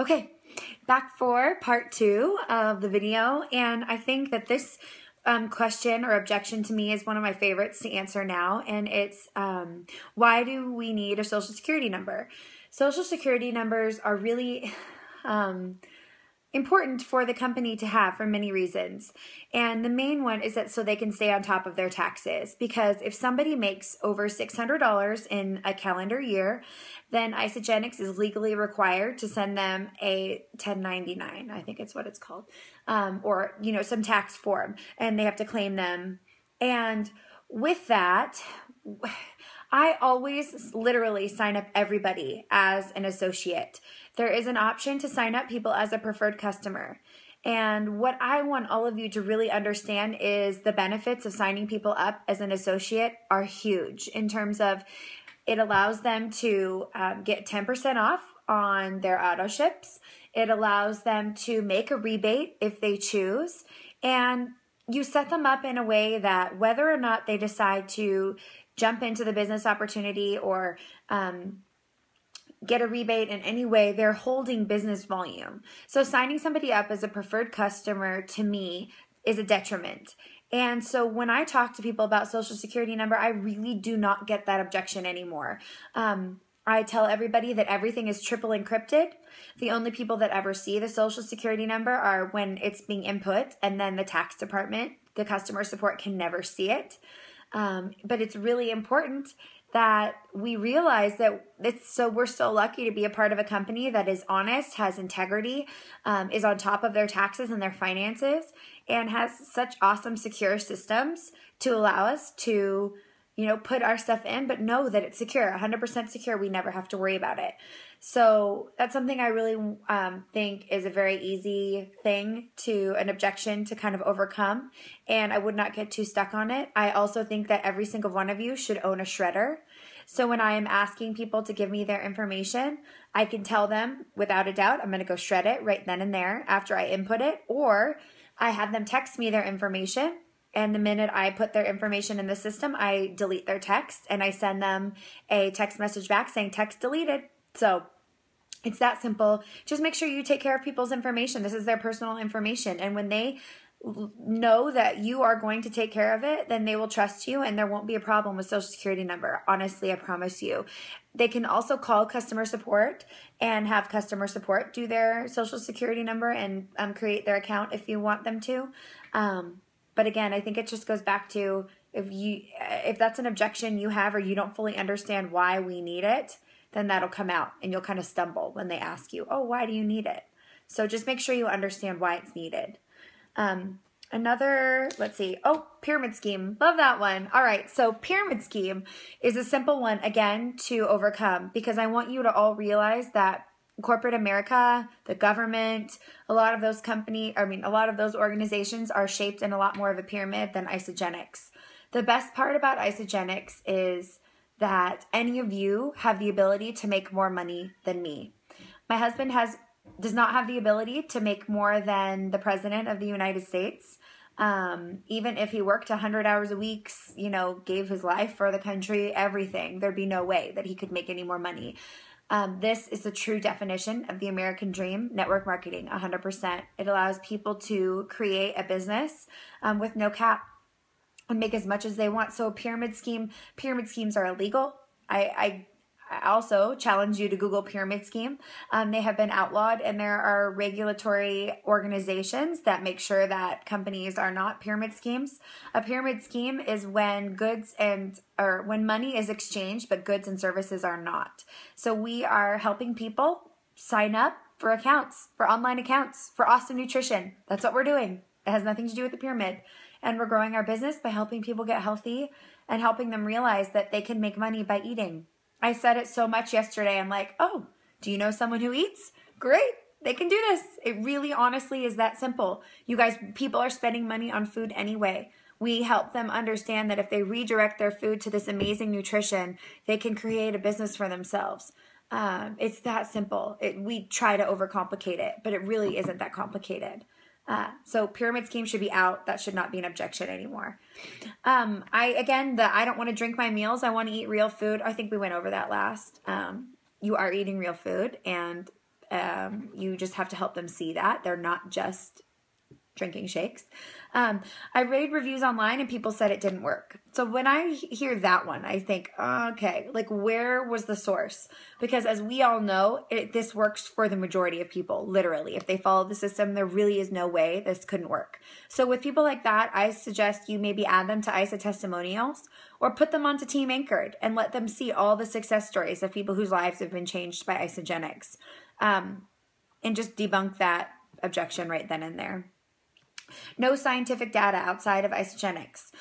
Okay, back for part 2 of the video, and I think that this question or objection to me is one of my favorites to answer now, and it's why do we need a social security number? Social security numbers are really important for the company to have for many reasons. And the main one is that so they can stay on top of their taxes. Because if somebody makes over $600 in a calendar year, then Isagenix is legally required to send them a 1099, I think it's what it's called, or, some tax form, and they have to claim them. And with that, I always literally sign up everybody as an associate. There is an option to sign up people as a preferred customer. And what I want all of you to really understand is the benefits of signing people up as an associate are huge in terms of it allows them to get 10% off on their auto ships. It allows them to make a rebate if they choose. And you set them up in a way that whether or not they decide to jump into the business opportunity or get a rebate in any way, they're holding business volume. So signing somebody up as a preferred customer to me is a detriment. And so when I talk to people about social security number, I really do not get that objection anymore. I tell everybody that everything is triple encrypted. The only people that ever see the social security number are when it's being input, and then the tax department, the customer support can never see it. But it's really important that we realize that we're so lucky to be a part of a company that is honest, has integrity, is on top of their taxes and their finances, and has such awesome secure systems to allow us to, put our stuff in, but know that it's secure, 100% secure. We never have to worry about it. So that's something I really think is a very easy thing an objection to kind of overcome, and I would not get too stuck on it. I also think that every single one of you should own a shredder. So when I am asking people to give me their information, I can tell them without a doubt, I'm going to go shred it right then and there after I input it, or I have them text me their information. And the minute I put their information in the system, I delete their text and I send them a text message back saying text deleted. So it's that simple. Just make sure you take care of people's information. This is their personal information. And when they know that you are going to take care of it, then they will trust you and there won't be a problem with social security number. Honestly, I promise you. They can also call customer support and have customer support do their social security number and create their account if you want them to. But again, I think it just goes back to if that's an objection you have or you don't fully understand why we need it, then that'll come out and you'll kind of stumble when they ask you, oh, why do you need it? So just make sure you understand why it's needed. Pyramid scheme. Love that one. All right. So pyramid scheme is a simple one, again, to overcome, because I want you to all realize that corporate America, the government, a lot of those organizations are shaped in a lot more of a pyramid than Isagenix. The best part about Isagenix is that any of you have the ability to make more money than me. My husband does not have the ability to make more than the President of the United States. Even if he worked 100 hours a week, gave his life for the country, everything, there'd be no way that he could make any more money. This is the true definition of the American dream, network marketing, 100%. It allows people to create a business with no cap and make as much as they want. So pyramid schemes are illegal. I also challenge you to Google pyramid scheme. They have been outlawed, and there are regulatory organizations that make sure that companies are not pyramid schemes. A pyramid scheme is when when money is exchanged, but goods and services are not. So we are helping people sign up for accounts, for online accounts, for awesome nutrition. That's what we're doing. It has nothing to do with the pyramid. And we're growing our business by helping people get healthy and helping them realize that they can make money by eating. I said it so much yesterday. I'm like, oh, do you know someone who eats? Great. They can do this. It really honestly is that simple. You guys, people are spending money on food anyway. We help them understand that if they redirect their food to this amazing nutrition, they can create a business for themselves. It's that simple. We try to overcomplicate it, but it really isn't that complicated. So pyramid scheme should be out. That should not be an objection anymore. I don't want to drink my meals. I want to eat real food. I think we went over that last. You are eating real food, and You just have to help them see that they're not just drinking shakes. I read reviews online and people said it didn't work. So when I hear that one, I think, okay, like where was the source? Because as we all know, this works for the majority of people, literally. If they follow the system, there really is no way this couldn't work. So with people like that, I suggest you maybe add them to ISA testimonials or put them onto Team Anchored and let them see all the success stories of people whose lives have been changed by isogenics, and just debunk that objection right then and there. No scientific data outside of isogenics.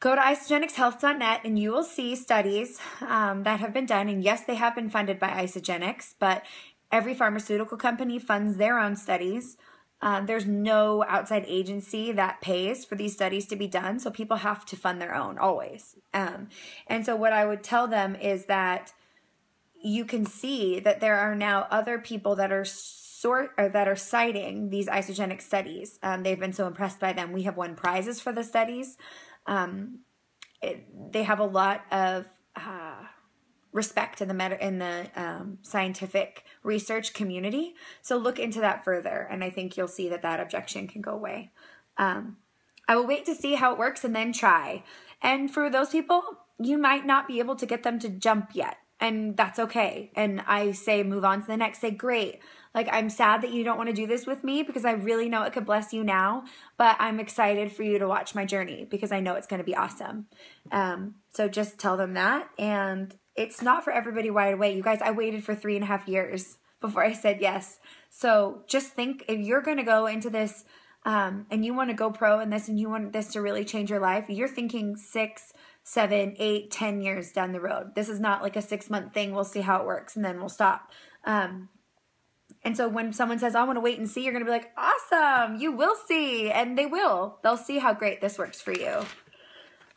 Go to isogenicshealth.net and you will see studies that have been done. And yes, they have been funded by Isogenics, but every pharmaceutical company funds their own studies. There's no outside agency that pays for these studies to be done, so people have to fund their own always. And so what I would tell them is that you can see that there are now other people that are citing these isogenic studies. They've been so impressed by them. We have won prizes for the studies. They have a lot of respect in the scientific research community. So look into that further, and I think you'll see that objection can go away. I will wait to see how it works and then try. And for those people, you might not be able to get them to jump yet, and that's okay. And I say move on to the next. Say, great. Like, I'm sad that you don't want to do this with me because I really know it could bless you now, but I'm excited for you to watch my journey because I know it's going to be awesome. So just tell them that. And it's not for everybody right away. You guys, I waited for 3.5 years before I said yes. So just think, if you're going to go into this and you want to go pro in this and you want this to really change your life, you're thinking 6, 7, 8, 10 years down the road. This is not like a 6-month thing. We'll see how it works and then we'll stop. And so when someone says, I want to wait and see, you're going to be like, awesome, you will see. And they will. They'll see how great this works for you.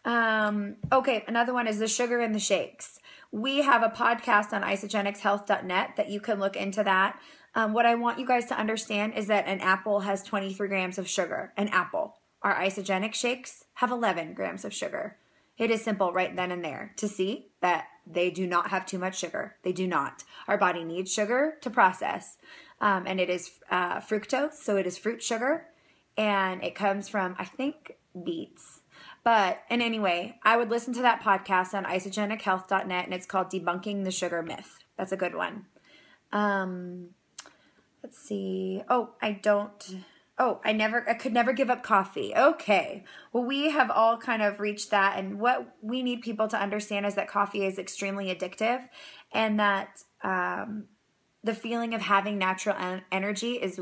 Okay, another one is the sugar in the shakes. We have a podcast on isogenicshealth.net that you can look into that. What I want you guys to understand is that an apple has 23 grams of sugar. An apple. Our isogenic shakes have 11 grams of sugar. It is simple right then and there to see that they do not have too much sugar. They do not. Our body needs sugar to process. And it is fructose, so it is fruit sugar. And it comes from, I think, beets. But, and anyway, I would listen to that podcast on isogenichealth.net, and it's called Debunking the Sugar Myth. That's a good one. Let's see. I could never give up coffee. Okay. Well, we have all kind of reached that. And what we need people to understand is that coffee is extremely addictive, and that the feeling of having natural energy is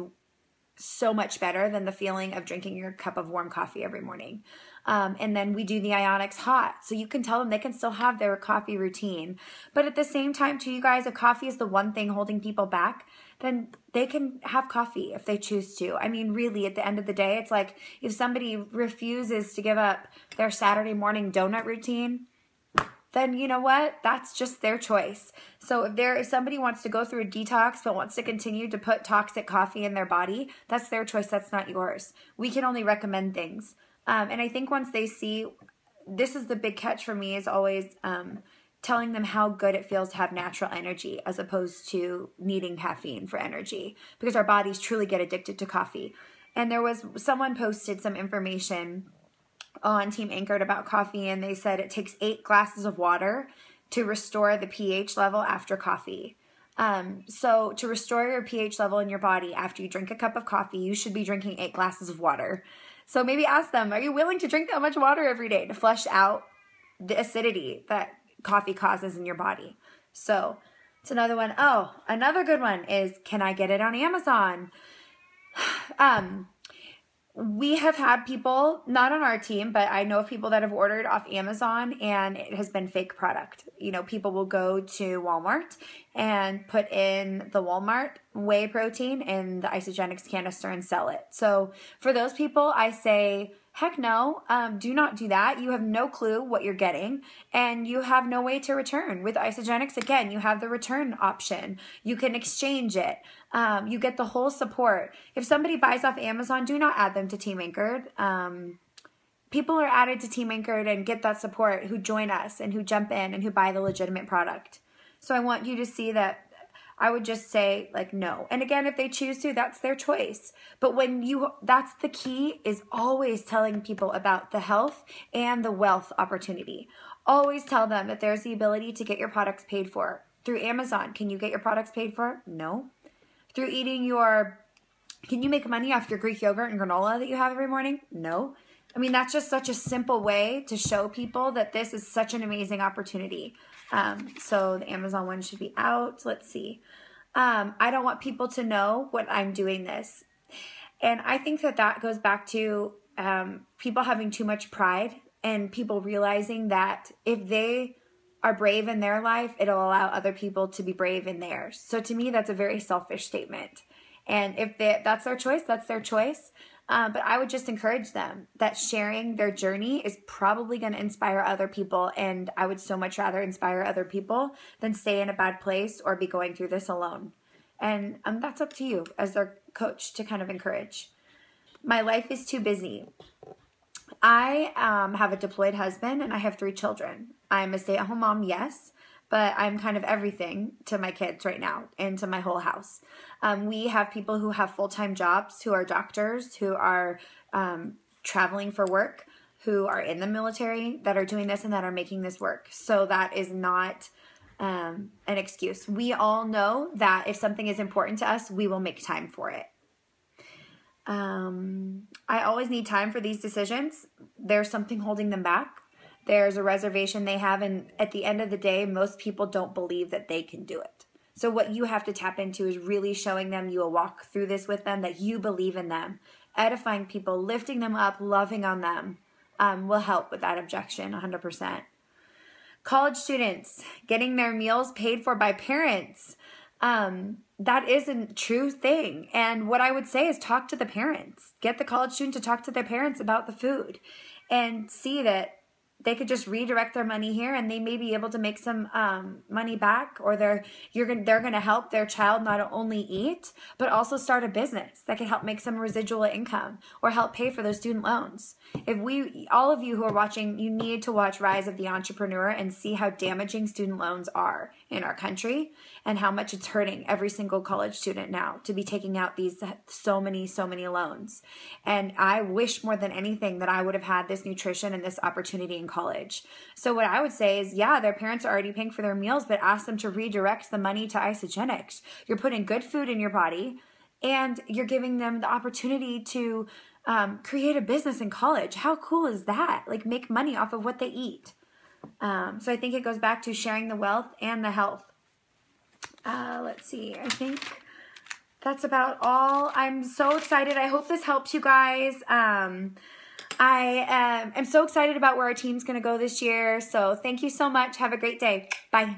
so much better than the feeling of drinking your cup of warm coffee every morning. And then we do the ionics hot. So you can tell them they can still have their coffee routine. But at the same time, too, you guys, if coffee is the one thing holding people back, then they can have coffee if they choose to. I mean, really, at the end of the day, it's like if somebody refuses to give up their Saturday morning donut routine, then you know what? That's just their choice. So if somebody wants to go through a detox but wants to continue to put toxic coffee in their body, that's their choice. That's not yours. We can only recommend things. And I think once they see, this is the big catch for me, is always telling them how good it feels to have natural energy as opposed to needing caffeine for energy, because our bodies truly get addicted to coffee. And there was someone posted some information on Team Anchored about coffee, and they said it takes 8 glasses of water to restore the pH level after coffee. So to restore your pH level in your body after you drink a cup of coffee, you should be drinking 8 glasses of water. So maybe ask them, are you willing to drink that much water every day to flush out the acidity that coffee causes in your body? So it's another one. Oh, another good one is, can I get it on Amazon? We have had people, not on our team, but I know of people that have ordered off Amazon and it has been fake product. You know, people will go to Walmart and put in the Walmart whey protein in the Isogenics canister and sell it. So for those people, I say, heck no, do not do that. You have no clue what you're getting, and you have no way to return. With Isogenics, again, you have the return option. You can exchange it. You get the whole support. If somebody buys off Amazon, do not add them to Team Anchored. People are added to Team Anchored and get that support who join us and who jump in and who buy the legitimate product. So I want you to see that I would just say like no. And again, if they choose to, that's their choice. But that's the key, is always telling people about the health and the wealth opportunity. Always tell them that there's the ability to get your products paid for. Through Amazon, can you get your products paid for? No. Through can you make money off your Greek yogurt and granola that you have every morning? No. I mean, that's just such a simple way to show people that this is such an amazing opportunity. So the Amazon one should be out. Let's see. I don't want people to know what I'm doing this. And I think that goes back to people having too much pride, and people realizing that if they are brave in their life, it'll allow other people to be brave in theirs. So to me, that's a very selfish statement. And if that's their choice, that's their choice. But I would just encourage them that sharing their journey is probably going to inspire other people. And I would so much rather inspire other people than stay in a bad place or be going through this alone. And that's up to you as their coach to kind of encourage. My life is too busy. I have a deployed husband and I have 3 children. I'm a stay-at-home mom, yes, but I'm kind of everything to my kids right now and to my whole house. We have people who have full-time jobs, who are doctors, who are traveling for work, who are in the military, that are doing this and that are making this work. So that is not an excuse. We all know that if something is important to us, we will make time for it. I always need time for these decisions. There's something holding them back. There's a reservation they have, and at the end of the day, most people don't believe that they can do it. So what you have to tap into is really showing them, you will walk through this with them, that you believe in them. Edifying people, lifting them up, loving on them will help with that objection 100%. College students, getting their meals paid for by parents. That is a true thing. And what I would say is talk to the parents. Get the college student to talk to their parents about the food and see that they could just redirect their money here and they may be able to make some money back, or they're going to help their child not only eat, but also start a business that could help make some residual income or help pay for those student loans. All of you who are watching, you need to watch Rise of the Entrepreneur and see how damaging student loans are in our country and how much it's hurting every single college student now to be taking out these so many loans. And I wish more than anything that I would have had this nutrition and this opportunity in college. So what I would say is, yeah, their parents are already paying for their meals, but ask them to redirect the money to Isogenics. You're putting good food in your body and you're giving them the opportunity to create a business in college. How cool is that? Like, make money off of what they eat. So I think it goes back to sharing the wealth and the health. Let's see. I think that's about all. I'm so excited. I hope this helps you guys. I am so excited about where our team's going to go this year. So thank you so much. Have a great day. Bye.